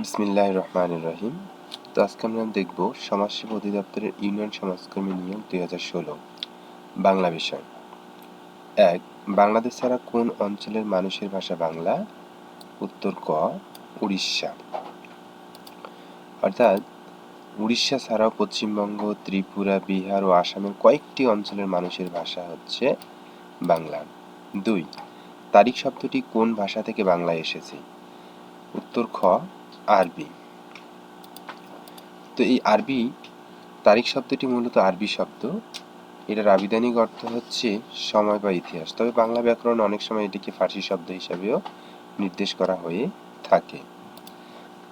বিসমিল্লাহির রহমানির রহিম। তো আজকে আমরা দেখব সমাজসেবা অধিদপ্তরের ইউনিয়ন সমাজকর্মী নিয়োগ 2016 বাংলা বিষয়। 1. বাংলাদেশ ছাড়া কোন অঞ্চলের মানুষের ভাষা বাংলা? উত্তর ক উড়িষ্যা। অর্থাৎ উড়িষ্যা ছাড়াও পশ্চিমবঙ্গ, ত্রিপুরা, বিহার ও আসামের কয়েকটি অঞ্চলের মানুষের ভাষা হচ্ছে বাংলা। 2. তারিখ শব্দটি কোন ভাষা থেকে বাংলায় এসেছে? উত্তর খ আরবি। তো এই আরবি তারিখ শব্দটি মূলত আরবি শব্দ। এটার আবিধানিক অর্থ হচ্ছে সময় বা ইতিহাস, তবে বাংলা ব্যাকরণ অনেক সময় এটিকে ফার্সি শব্দ হিসাবেও নির্দেশ করা হয়ে থাকে।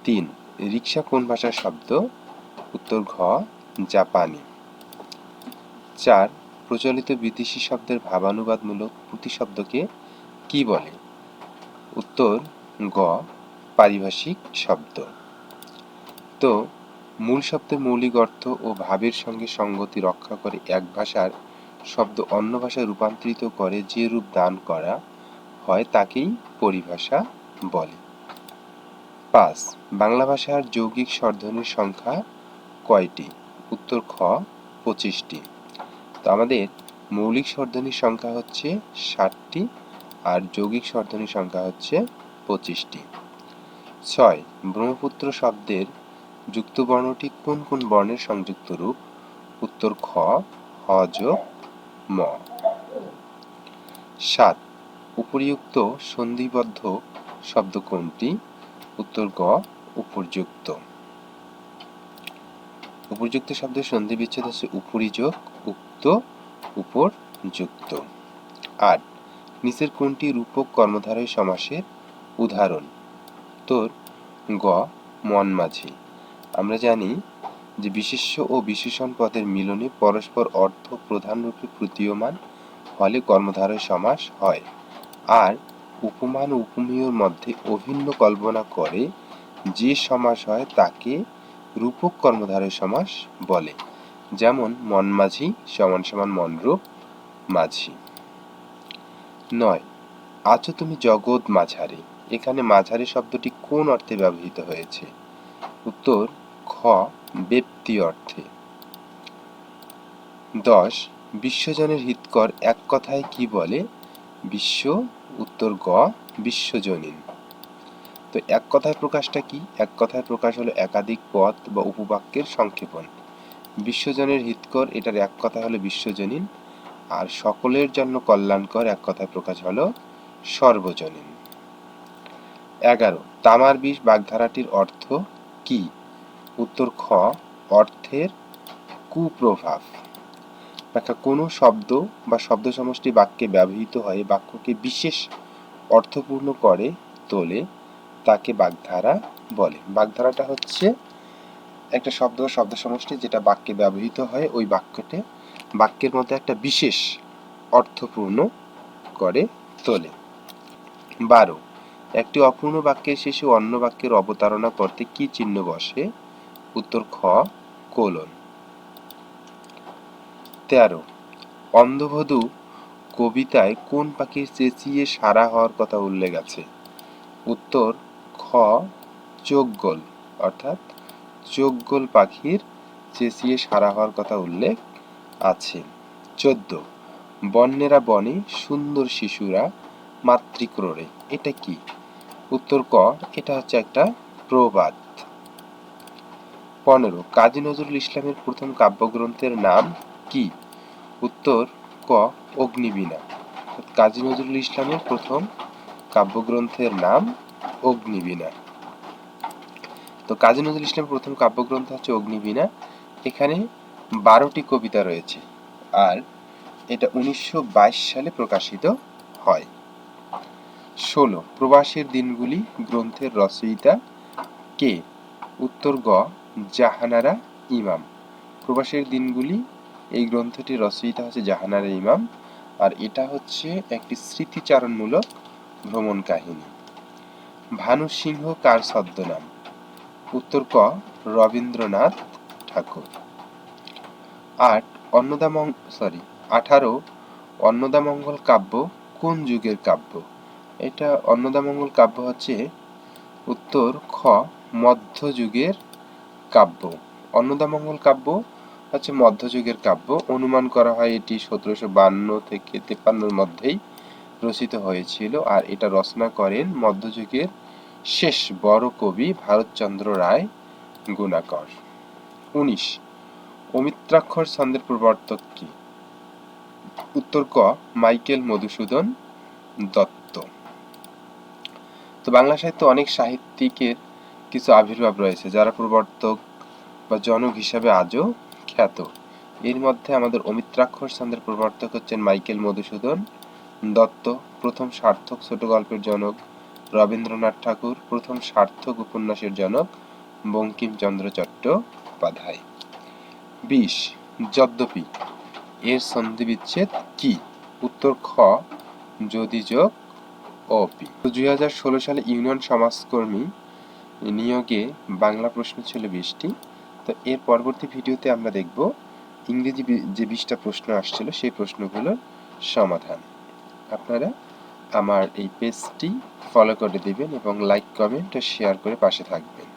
3. রিকশা কোন ভাষার শব্দ? উত্তর ঘ জাপানি। 4. প্রচলিত বিদেশি শব্দের ভাবানুবাদমূলক প্রতিশব্দকে কি বলে? উত্তর গ পারিভাষিক শব্দ। তো মূল শব্দের মৌলিক অর্থ ও ভাবের সঙ্গে সঙ্গতি রক্ষা করে এক ভাষার শব্দ অন্য ভাষায় রূপান্তরিত করে যে রূপ দান করা হয় তাকেই পরিভাষা বলে। 5. বাংলা ভাষার যৌগিক স্বরধ্বনির সংখ্যা কয়টি? উত্তর খ 25টি। তো আমাদের মৌলিক স্বরধ্বনির সংখ্যা হচ্ছে 60টি আর যৌগিক স্বরধ্বনির সংখ্যা হচ্ছে 25টি। 6. ব্রহ্মপুত্র শব্দের যুক্ত বর্ণটি কোন কোন বর্ণের সংযুক্ত রূপ? উত্তর খ হ যোগ ম। 7. উপরিউক্ত সন্ধিবদ্ধ শব্দ কোনটি? উত্তর গ উপর্যুক্ত। উপর্যুক্ত শব্দের সন্ধি বিচ্ছেদ হচ্ছে উপরি যোগ উক্ত উপর যুক্ত। 8. নিচের কোনটি রূপক কর্মধারয় সমাসের উদাহরণ? উত্তর গ মনমাঝি। আমরা জানি যে বিশেষ্য ও বিশেষণ পদের মিলনে পরস্পর অর্থ প্রধানরূপে প্রতীয়মান হলে কর্মধারয় সমাস হয়, আর উপমান ও উপমেয়র মধ্যে অভিন্ন কল্পনা করে যে সমাস হয় তাকে রূপক কর্মধারয় সমাস বলে। যেমন মনমাঝি সমান সমান মনরূপ মাঝি। 9. আছো তুমি জগৎ মাঝারে, এখানে মাঝারে শব্দটি কোন অর্থে ব্যবহৃত হয়েছে? উত্তর খ ব্যক্তি অর্থে। 10. বিশ্বজনের হিতকর এক কথায় কি বলে? বিশ্ব। উত্তর গ বিশ্বজনীন। তো এক কথায় প্রকাশটা কি? এক কথায় প্রকাশ হলো একাধিক পদ বা উপবাক্যের সংক্ষেপণ। বিশ্বজনের হিতকর এটার এক কথা হলো বিশ্বজনীন, আর সকলের জন্য কল্যাণকর এক কথায় প্রকাশ হলো সর্বজনীন। 11. তামার বিষ বাগধারাটির অর্থ কি? উত্তর খ অর্থের কুপ্রভাব। ব্যাখ্যা কোনো শব্দ বা শব্দ সমষ্টি বাক্যে ব্যবহৃত হয়ে বাক্যকে বিশেষ অর্থপূর্ণ করে তোলে তাকে বাগধারা বলে। বাগধারাটা হচ্ছে একটা শব্দ বা শব্দ সমষ্টি যেটা বাক্যে ব্যবহৃত হয় ওই বাক্যের মধ্যে একটা বিশেষ অর্থপূর্ণ করে তোলে। 12. একটি অপূর্ণ বাক্যের শেষে অন্য বাক্যের অবতারণা করতে কি চিহ্ন বসে? উত্তর খ কোলন। 13. অন্ধবধূ কবিতায় কোন পাখির চেঁচিয়ে সারা হওয়ার কথা উল্লেখ আছে? উত্তর খ চোখগোল, অর্থাৎ চোখগোল পাখির চেঁচিয়ে সারা হওয়ার কথা উল্লেখ আছে। 14. বন্যেরা বনে সুন্দর শিশুরা মাতৃক্রোড়ে, এটা কি? উত্তর ক এটা হচ্ছে একটা প্রবাদ। 15. কাজী নজরুল ইসলামের প্রথম কাব্যগ্রন্থের নাম কি? উত্তর ক অগ্নিবীণা। কাজী নজরুল ইসলামের প্রথম কাব্যগ্রন্থের নাম অগ্নিবীণা। তো কাজী নজরুল ইসলামের প্রথম কাব্যগ্রন্থ হচ্ছে অগ্নিবীণা। এখানে 12টি কবিতা রয়েছে, আর এটা 1922 সালে প্রকাশিত হয়। 16. প্রবাসের দিনগুলি গ্রন্থের রচয়িতা কে? উত্তর গ জাহানারা ইমাম। প্রবাসের দিনগুলি এই গ্রন্থটির রচয়িতা হচ্ছে জাহানারা ইমাম, আর এটা হচ্ছে একটি স্মৃতিচারণমূলক ভ্রমণ কাহিনী। ভানু সিংহ কার ছদ্মনাম? উত্তর ক রবীন্দ্রনাথ ঠাকুর। 18 অন্নদামঙ্গল কাব্য কোন যুগের কাব্য? এটা অন্নদামঙ্গল কাব্য হচ্ছে উত্তর খ মধ্যযুগের কাব্য। অন্নদামঙ্গল কাব্য হচ্ছে মধ্যযুগের কাব্য। অনুমান করা হয় এটি 1752 থেকে 53 মধ্যেই রচিত হয়েছিল, আর এটা রচনা করেন মধ্যযুগের শেষ বড় কবি ভারতচন্দ্র রায় গুণাকর। 19 অমিত্রাক্ষর ছন্দের প্রবর্তক কি? উত্তর ক মাইকেল মধুসূদন দত্ত। তো বাংলা সাহিত্যে অনেক সাহিত্যিকের কিছু আবির্ভাব রয়েছে যারা প্রবর্তক বা জনক হিসাবে আজও খ্যাত। এর মধ্যে আমাদের অমিত্রাক্ষর ছন্দের প্রবর্তক হচ্ছেন মাইকেল মধুসূদন দত্ত, প্রথম সার্থক ছোট গল্পের জনক রবীন্দ্রনাথ ঠাকুর, প্রথম সার্থক উপন্যাসের জনক বঙ্কিমচন্দ্র চট্টোপাধ্যায়। 20 যদ্যপি এর সন্ধিবিচ্ছেদ কি? উত্তর খ যদি যোগ অপি। 2016 সালে ইউনিয়ন সমাজকর্মী নিয়োগে বাংলা প্রশ্ন ছিল 20টি। তো এর পরবর্তী ভিডিওতে আমরা দেখব ইংরেজি যে 20টা প্রশ্ন আসছিল সেই প্রশ্নগুলোর সমাধান। আপনারা আমার এই পেজটি ফলো করে দিবেন এবং লাইক, কমেন্ট ও শেয়ার করে পাশে থাকবেন।